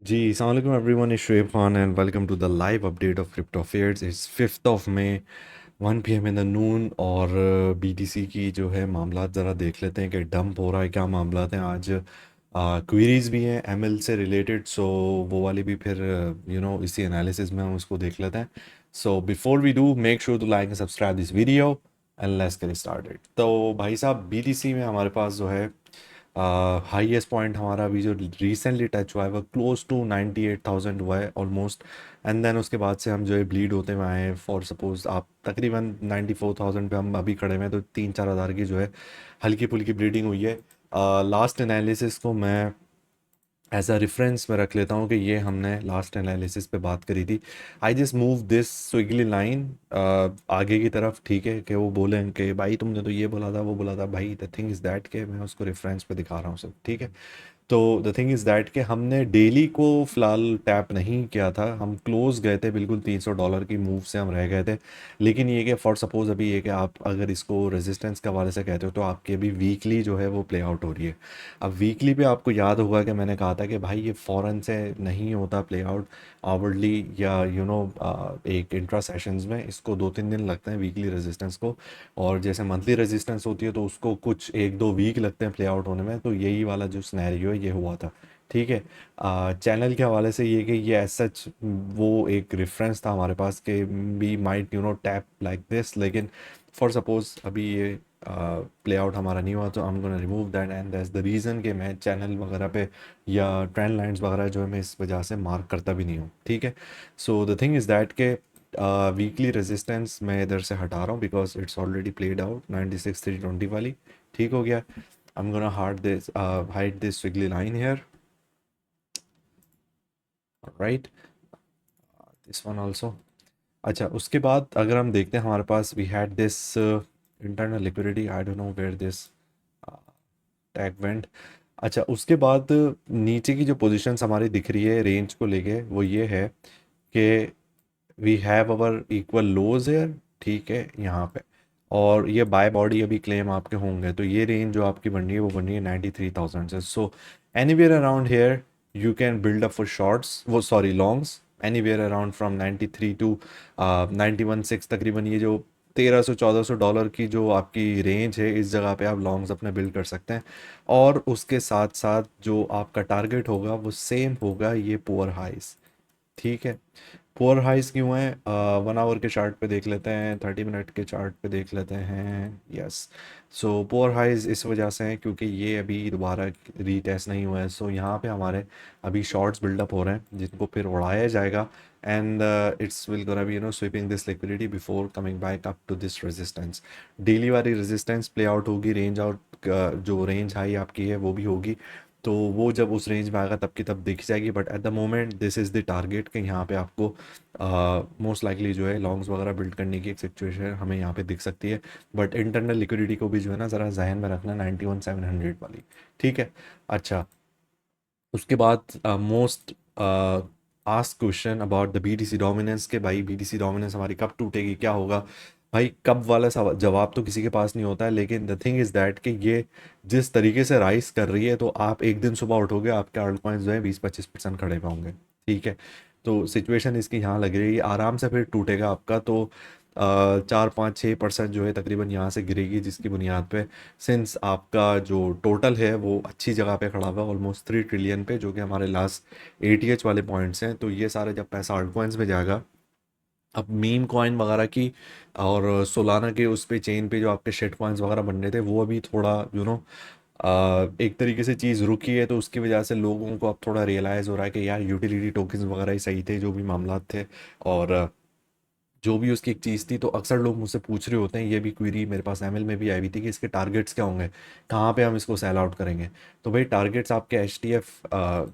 जी, अस्सलाम वालेकुम everyone, it's Shoaib Khan and welcome to the live update of crypto affairs. It's 5th of May 1 PM in the noon. और BTC की जो है मामला ज़रा देख लेते हैं कि डंप हो रहा है, क्या मामला हैं आज। क्वेरीज भी हैं एमएल से रिलेटेड, सो वो वाली भी फिर इसी एनालिसिस में हम उसको देख लेते हैं। So before we do, make sure to like and subscribe this video and let's get started. तो भाई साहब, बीटीसी में हमारे पास जो है हाईएस्ट पॉइंट हमारा अभी जो रिसेंटली टच हुआ है वो क्लोज टू 98,000 हुआ है ऑलमोस्ट। एंड देन उसके बाद से हम जो है ब्लीड होते हुए आए हैं। फॉर सपोज आप तकरीबन 94,000 पे हम अभी खड़े हुए हैं, तो 3-4 हज़ार की जो है हल्की फुल्की ब्लीडिंग हुई है। लास्ट एनालिसिस को मैं एज अ रेफरेंस में रख लेता हूँ कि ये हमने लास्ट एनालिसिस पे बात करी थी। I just move this squiggly line आगे की तरफ, ठीक है, कि वो बोलें कि भाई तुमने तो ये बोला था वो बोला था। भाई द थिंग इज़ दैट के मैं उसको रेफरेंस पे दिखा रहा हूँ सब, ठीक है। तो द थिंग इज़ दैट कि हमने डेली को फ़िलहाल टैप नहीं किया था, हम क्लोज गए थे बिल्कुल $300 की मूव से हम रह गए थे। लेकिन ये कि फॉर सपोज अभी ये कि आप अगर इसको रेजिस्टेंस के हवाले से कहते हो, तो आपकी अभी वीकली जो है वो प्ले आउट हो रही है। अब वीकली पे आपको याद होगा कि मैंने कहा था कि भाई ये फ़ौरन से नहीं होता प्ले आउट आवरली, या एक इंट्रा सेशंस में इसको 2-3 दिन लगते हैं वीकली रेजिस्टेंस को। और जैसे मंथली रेजिस्टेंस होती है तो उसको कुछ 1-2 वीक लगते हैं प्ले आउट होने में। तो यही वाला जो सिनेरियो है ये हुआ था, ठीक है। चैनल के हवाले से ये कि ये एज सच वो एक रेफरेंस था हमारे पास कि we might tap like this. लेकिन फॉर सपोज अभी ये प्ले आउट हमारा नहीं हुआ, तो I am gonna remove that and that's the reason कि मैं चैनल वगैरह पे या ट्रेंड लाइंस वगैरह जो है मैं इस वजह से मार्क करता भी नहीं हूँ, ठीक है। So the thing is that के वीकली रेजिस्टेंस मैं इधर से हटा रहा हूँ because it's already played out 96,320 वाली, ठीक हो गया। I am gonna hide this wiggly line here, right, this one also. अच्छा, उसके बाद अगर हम देखते हैं हमारे पास we had this internal liquidity, I don't know where this tag went. अच्छा, उसके बाद नीचे की जो पोजीशंस हमारी दिख रही है रेंज को लेके, वो ये है कि we have our equal lows here, ठीक है, यहाँ पे। और ये बाय बॉडी अभी क्लेम आपके होंगे, तो ये रेंज जो आपकी बन रही है वो बन रही है 93,000 से। So anywhere around here you can build up for shorts, वो sorry longs, anywhere around from 93 to 91.6 तकरीबन। ये जो 1,300-1,400 डॉलर की जो आपकी रेंज है, इस जगह पे आप लॉन्ग्स अपने बिल्ड कर सकते हैं। और उसके साथ साथ जो आपका टारगेट होगा वो सेम होगा ये पुअर हाइस, ठीक है। पुअर हाइस क्यों है, 1 आवर के चार्ट पे देख लेते हैं, 30 मिनट के चार्ट पे देख लेते हैं। यस, सो पुअर हाइस इस वजह से है क्योंकि ये अभी दोबारा रीटेस्ट नहीं हुआ है। सो यहाँ पे हमारे अभी शॉर्ट्स बिल्डअप हो रहे हैं जिनको फिर उड़ाया जाएगा। And it's will gonna be sweeping this liquidity before coming back up to this resistance. Daily वाली रेजिस्टेंस प्ले आउट होगी, रेंज आउट जो रेंज हाई आपकी है वो भी होगी। तो वो जब उस रेंज में आएगा तब की तब दिख जाएगी। But at the moment this is the target कि यहाँ पे आपको मोस्ट लाइकली जो है लॉन्ग्स वगैरह बिल्ड करने की एक सिचुएशन हमें यहाँ पे दिख सकती है। बट इंटरनल लिक्विडिटी को भी जो है ना ज़रा जहन में रखना, 91,700 वाली, ठीक है। अच्छा, उसके बाद most ask question about the BTC dominance, के भाई बीटीसी डोमिनेंस हमारी कब टूटेगी, क्या होगा। भाई कब वाला जवाब तो किसी के पास नहीं होता है, लेकिन द थिंग इज़ दैट कि ये जिस तरीके से राइस कर रही है, तो आप एक दिन सुबह उठोगे आपके अल्ट कॉइन्स जो है 20-25% खड़े पे होंगे, ठीक है। तो सिचुएशन इसकी यहाँ लग रही है, आराम से फिर टूटेगा आपका। तो 4-5-6% जो है तकरीबन यहाँ से गिरेगी, जिसकी बुनियाद पे सिंस आपका जो टोटल है वो अच्छी जगह पे खड़ा हुआ है ऑलमोस्ट 3 ट्रिलियन पे, जो कि हमारे लास्ट एटीएच वाले पॉइंट्स हैं। तो ये सारे जब पैसा आल्ट कॉइन्स में जाएगा, अब मीम कॉइन वगैरह की और सोलाना के उस पे चेन पे जो आपके शेट कॉइन्स वगैरह बन रहे थे, वो अभी थोड़ा एक तरीके से चीज़ रुकी है। तो उसकी वजह से लोगों को अब थोड़ा रियलाइज़ हो रहा है कि यार यूटिलिटी टोकन्स वगैरह ही सही थे, जो भी मामला थे। और जो भी उसकी एक चीज़ थी। तो अक्सर लोग मुझसे पूछ रहे होते हैं, ये भी क्वेरी मेरे पास एमएल में भी आई हुई थी कि इसके टारगेट्स क्या होंगे, कहाँ पे हम इसको सेल आउट करेंगे। तो भाई टारगेट्स आपके एचटीएफ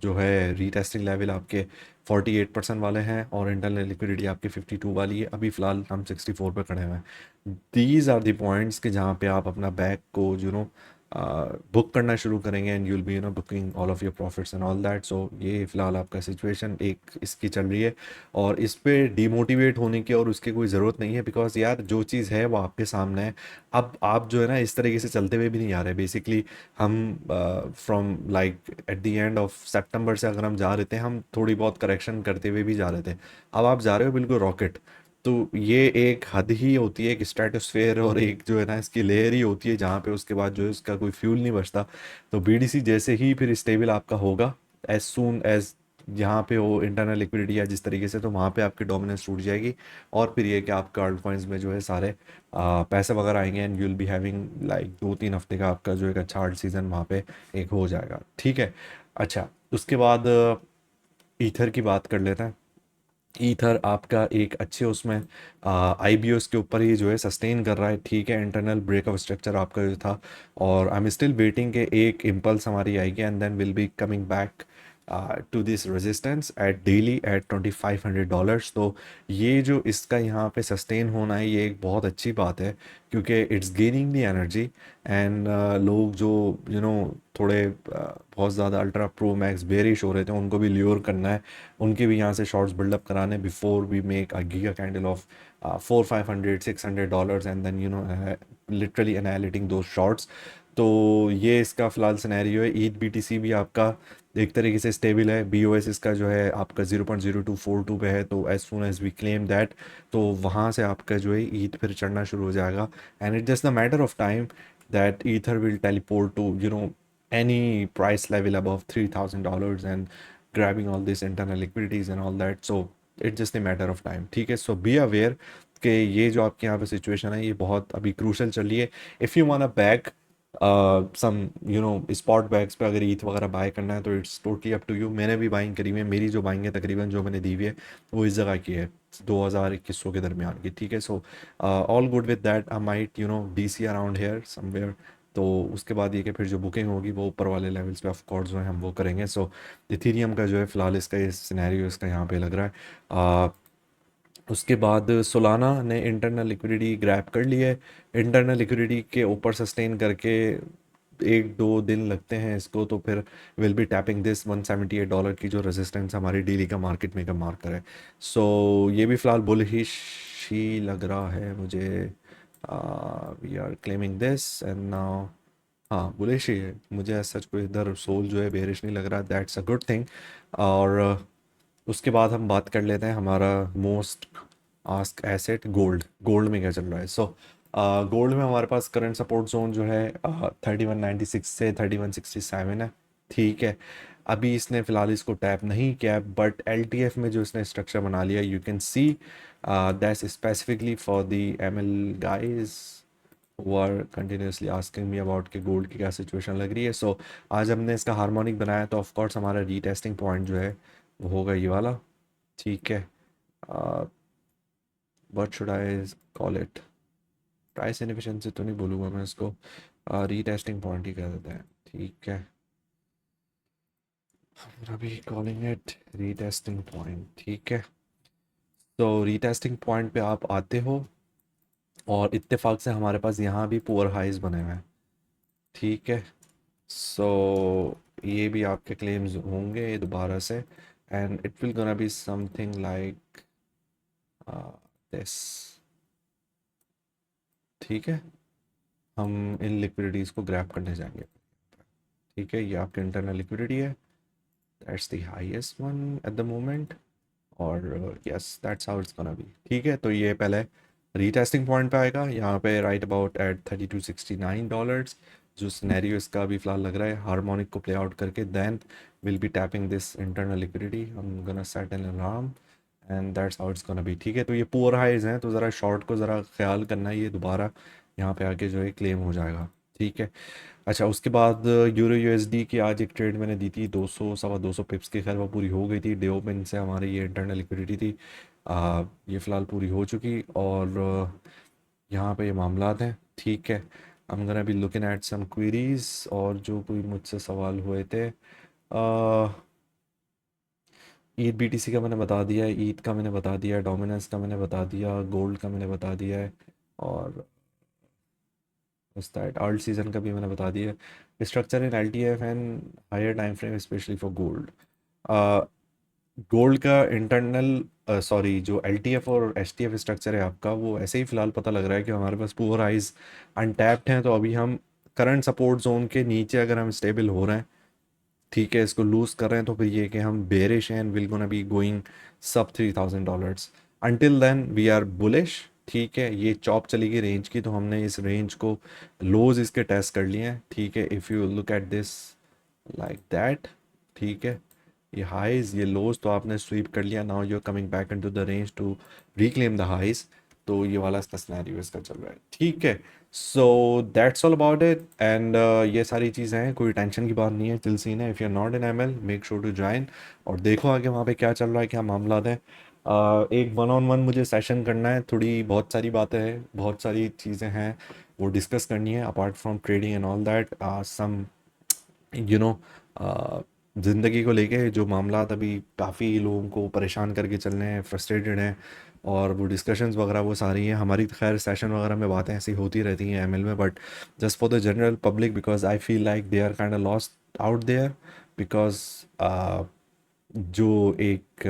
जो है रीटेस्टिंग लेवल आपके 48% वाले हैं, और इंटरनल लिक्विडिटी आपकी 52 वाली है। अभी फ़िलहाल हम 64 पे खड़े हुए हैं। दीज आर दी पॉइंट्स के जहाँ पे आप अपना बैग को बुक करना शुरू करेंगे and you will be booking all of your profits and all that. So ये फ़िलहाल आपका सिचुएशन एक इसकी चल रही है, और इस पे डीमोटिवेट होने की और उसकी कोई ज़रूरत नहीं है, बिकॉज यार जो चीज़ है वो आपके सामने है। अब आप जो है ना इस तरीके से चलते हुए भी नहीं आ रहे बेसिकली। हम from like at the end of सितंबर से अगर हम जा रहे थे, हम थोड़ी बहुत करेक्शन करते हुए भी जा रहे थे। अब आप जा रहे हो बिल्कुल रॉकेट। तो ये एक हद ही होती है, एक स्ट्रेटोस्फेयर और एक जो है ना इसकी लेयर ही होती है, जहाँ पे उसके बाद जो है उसका कोई फ्यूल नहीं बचता। तो बीडीसी जैसे ही फिर स्टेबल आपका होगा, एज सून एज यहाँ पे वो इंटरनल लिक्विडिटी है जिस तरीके से, तो वहाँ पे आपकी डोमिनेंस टूट जाएगी। और फिर ये कि आपका अल्ट कॉइन्स में जो है सारे पैसे वगैरह आएंगे and you will be having like 2-3 हफ्ते का आपका जो एक अच्छा हार्ड सीजन वहाँ पे एक हो जाएगा। ठीक है। अच्छा, उसके बाद ईथर की बात कर लेते हैं। ईथर आपका एक अच्छे उसमें आईबीओस के ऊपर ही जो है सस्टेन कर रहा है। ठीक है, इंटरनल ब्रेक ऑफ स्ट्रक्चर आपका जो था, और आई एम स्टिल वेटिंग के एक इम्पल्स हमारी आएगी and then will be coming back to this resistance at daily at $2,500। तो ये जो इसका यहाँ पे सस्टेन होना है, ये एक बहुत अच्छी बात है, क्योंकि it's gaining the energy. And लोग जो थोड़े बहुत ज़्यादा अल्ट्रा प्रो मैक्स बेरिश हो रहे थे, उनको भी ल्योर करना है, उनके भी यहाँ से शॉर्ट्स बिल्डअप कराने before we make a giga candle of $400-500-600 and then literally annihilating दो शॉर्ट्स। तो ये इसका फिलहाल सिनेरियो है। ईथ बीटीसी भी आपका एक तरीके से स्टेबल है। बीओएस इसका जो है आपका 0.0242 पे है, तो as soon as we claim that, तो वहाँ से आपका जो है ईथ फिर चढ़ना शुरू हो जाएगा। And it just the matter of time that ether will teleport to any price level above $3,000 and grabbing all these internal liquidities and all that. So it's just a matter of time। ठीक है, so be aware कि ये जो आपके यहाँ पे situation है ये बहुत अभी क्रूशल चल रही है। If you want a bag some spot bags पे अगर ईथ वगैरह बाय करना है, तो it's totally up to you. मैंने भी बाइंग करी हुई है, मेरी जो बाइंग है तकरीबन जो मैंने दी हुई है वो इस जगह की है 2021 के दरमियान की। ठीक है, so all good with that. I might DC around hair somewhere. तो उसके बाद ये कि फिर जो बुकिंग होगी वो ऊपर वाले लेवल्स पे ऑफ कोर्स जो है हम वो करेंगे। सो इथीरियम का जो है फिलहाल इसका ये सिनेरियो इसका यहाँ पे लग रहा है। उसके बाद सोलाना ने इंटरनल लिक्विडिटी ग्रैब कर ली है। इंटरनल लिक्विडिटी के ऊपर सस्टेन करके 1-2 दिन लगते हैं इसको, तो फिर विल बी टैपिंग दिस $178 की जो रेजिस्टेंस हमारी डेली का मार्केट मेकर मार्कर है। सो ये भी फ़िलहाल बुलिश ही लग रहा है मुझे। We are claiming this and now, हाँ बुलिश ही है मुझे। सच कोई इधर सोल जो है बेरिश नहीं लग रहा, दैट्स अ गुड थिंग। और उसके बाद हम बात कर लेते हैं हमारा most ask asset gold. Gold में क्या चल रहा है? सो गोल्ड में हमारे पास करंट सपोर्ट जोन जो है 3196 से 3167 है। ठीक है, अभी इसने फ़िलहाल इसको टैप नहीं किया, बट एलटीएफ में जो इसने स्ट्रक्चर बना लिया, you can see that's specifically for the ML guys who are continuously asking me about कि गोल्ड की क्या सिचुएशन लग रही है। सो आज हमने इसका हार्मोनिक बनाया, तो ऑफ कोर्स हमारा रीटेस्टिंग पॉइंट जो है वो होगा ये वाला। ठीक है, what should I call it? Price inefficiency तो नहीं बोलूँगा मैं इसको, रीटेस्टिंग पॉइंट ही कह देते हैं। ठीक है, अभी कॉलिंग इट रीटेस्टिंग पॉइंट। ठीक है, तो रीटेस्टिंग पॉइंट पे आप आते हो, और इत्तेफाक से हमारे पास यहाँ भी पुअर हाइज बने हुए हैं। ठीक है, सो ये भी आपके क्लेम्स होंगे दोबारा से, and it will gonna be something like this. ठीक है, हम इन लिक्विडिटीज़ को ग्रैब करने जाएंगे। ठीक है, ये आपकी इंटरनल लिक्विडिटी है, that's the highest one at the moment, और yes that's how it's gonna be. ठीक है, तो ये पहले रीटेस्टिंग पॉइंट पे आएगा यहाँ पे राइट अबाउट एट $3269। जो सिनेरियो इसका अभी फ़िलहाल लग रहा है हार्मोनिक को प्ले आउट करके, then will be tapping this internal liquidity. I am gonna set an alarm and that's how it's gonna be. ठीक है, तो ये पुअर हाइज हैं, तो ज़रा शॉर्ट को ज़रा ख्याल करना है, ये दोबारा यहाँ पे आके जो है क्लेम हो जाएगा। ठीक है, अच्छा उसके बाद यूरो यूएसडी की आज एक ट्रेड मैंने दी थी 200 सवा 200 पिप्स की, खैर वो पूरी हो गई थी। डे ओपन से हमारी ये इंटरनल लिक्विडिटी थी, ये फ़िलहाल पूरी हो चुकी, और यहाँ पे ये मामलात हैं। ठीक है, I am gonna be looking at some queries, और जो कोई मुझसे सवाल हुए थे, ईद बीटीसी का मैंने बता दिया है, ईद का मैंने बता दिया है, डोमिनेंस का मैंने बता दिया, गोल्ड का मैंने बता दिया है, और उस दैट ऑल्ट सीजन का भी मैंने बता दिया। Structure in LTF and higher time frame specially for gold. Gold का इंटरनल सॉरी जो एलटीएफ और एचटीएफ स्ट्रक्चर है आपका, वो ऐसे ही फिलहाल पता लग रहा है कि हमारे पास पुअर हाइज अनटैप्ड हैं, तो अभी हम करंट सपोर्ट जोन के नीचे अगर हम स्टेबल हो रहे हैं, ठीक है, इसको लूज कर रहे हैं, तो फिर ये कि हम बेरिश हैं, विल गोना बी गोइंग सब $3,000। Until then we are bullish. ठीक है, ये चॉप चलेगी रेंज की, तो हमने इस रेंज को लोज इसके टेस्ट कर लिए हैं। ठीक है, if you look at this like that, ठीक है, ये हाइज ये लोज तो आपने स्वीप कर लिया, now you are coming back into the range to reclaim the highs. तो ये वाला इसका सिनेरियो इसका चल रहा है। ठीक है, so that's all about it and ये सारी चीज़ें हैं, कोई टेंशन की बात नहीं है, चिल सीन है। If you are not in ML, make sure to join और देखो आगे वहाँ पे क्या चल रहा है, क्या मामला है। एक वन ऑन वन मुझे सेशन करना है, थोड़ी बहुत सारी बातें हैं, बहुत सारी चीज़ें हैं वो डिस्कस करनी है, apart from trading and all that. Some you know ज़िंदगी को लेके जो मामला अभी काफ़ी लोगों को परेशान करके चल रहे हैं, फ्रस्ट्रेटेड हैं, और वो डिस्कशंस वगैरह वो सारी हैं हमारी। तो खैर सेशन वगैरह में बातें ऐसी होती रहती हैं एमएल में, but just for the general public, because I feel like they are kind of lost out there, because जो एक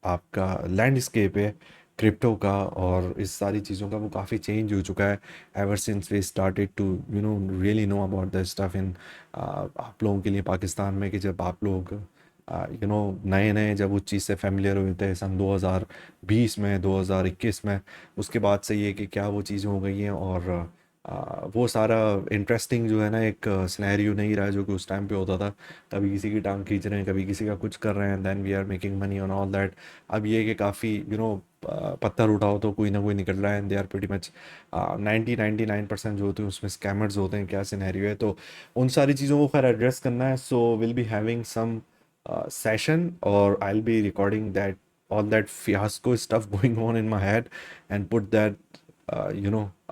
आपका लैंडस्केप है क्रिप्टो का और इस सारी चीज़ों का, वो काफ़ी चेंज हो चुका है ever since we started to really know about the stuff in आप लोगों के लिए पाकिस्तान में, कि जब आप लोग नए नए जब उस चीज़ से फेमिलियर हुए थे सन 2020 में, 2021 में, उसके बाद से ये कि क्या वो चीज़ें हो गई हैं, और वो सारा इंटरेस्टिंग जो है ना एक सिनेरियो नहीं रहा जो कि उस टाइम पे होता था। कभी किसी की टांग खींच रहे हैं, कभी किसी का कुछ कर रहे हैं, then we are making money on all that. अब ये कि काफ़ी पत्थर उठाओ तो कोई ना कोई निकल रहा है, and they are pretty much 99% जो होते हैं उसमें स्कैमर्स होते हैं, क्या सिनेरियो है। तो उन सारी चीज़ों को खैर एड्रेस करना है, so will be having some session, or I'll be recording that all that fiasco stuff going on in my head and put that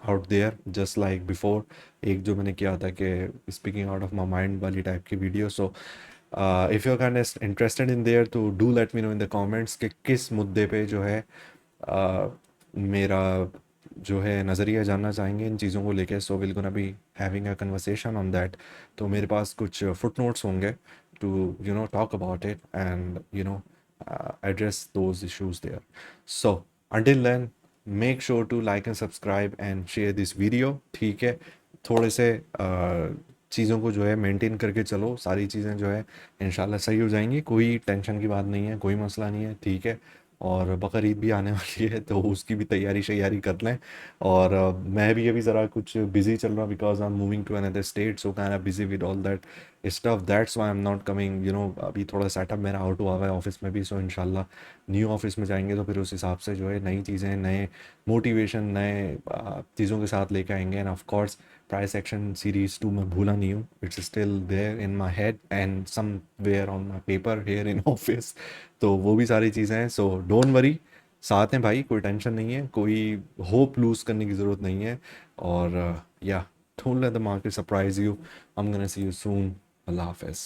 out there just like before। एक जो मैंने किया था कि speaking out of my mind वाली type की video. So if you're kind of interested in there तो do let me know in the comments कि किस मुद्दे पे जो है मेरा जो है नज़रिया जानना चाहेंगे इन चीज़ों को लेके। So will gonna be having a conversation on that. तो मेरे पास कुछ फुट नोट्स होंगे to talk about it and address those issues there। So until then, make sure to like and subscribe and share this video। ठीक है, थोड़े से चीज़ों को जो है मेंटेन करके चलो, सारी चीज़ें जो है इंशाल्लाह सही हो जाएंगी, कोई टेंशन की बात नहीं है, कोई मसला नहीं है। ठीक है, और बकर ईद भी आने वाली है तो उसकी भी तैयारी शैयारी कर लें। और मैं भी अभी ज़रा कुछ बिजी चल रहा हूँ because I am moving to another state, so kind of busy with all that stuff, that's why I am not coming. अभी थोड़ा सेटअप मेरा आउट हुआ हुआ है ऑफिस में भी, सो इंशाल्लाह न्यू ऑफिस में जाएंगे तो फिर उस हिसाब से जो है नई चीज़ें, नए मोटिवेशन, नए चीज़ों के साथ लेके आएंगे। And of course price action series 2 मैं भूला नहीं हूँ, it's still there in my head and somewhere on my paper here in office. तो वो भी सारी चीज़ें हैं, सो डोंट वरी, साथ हैं भाई, कोई टेंशन नहीं है, कोई होप लूज़ करने की ज़रूरत नहीं है। और या don't let the market surprise you. I am gonna see you soon. अल्लाह हाफिज़।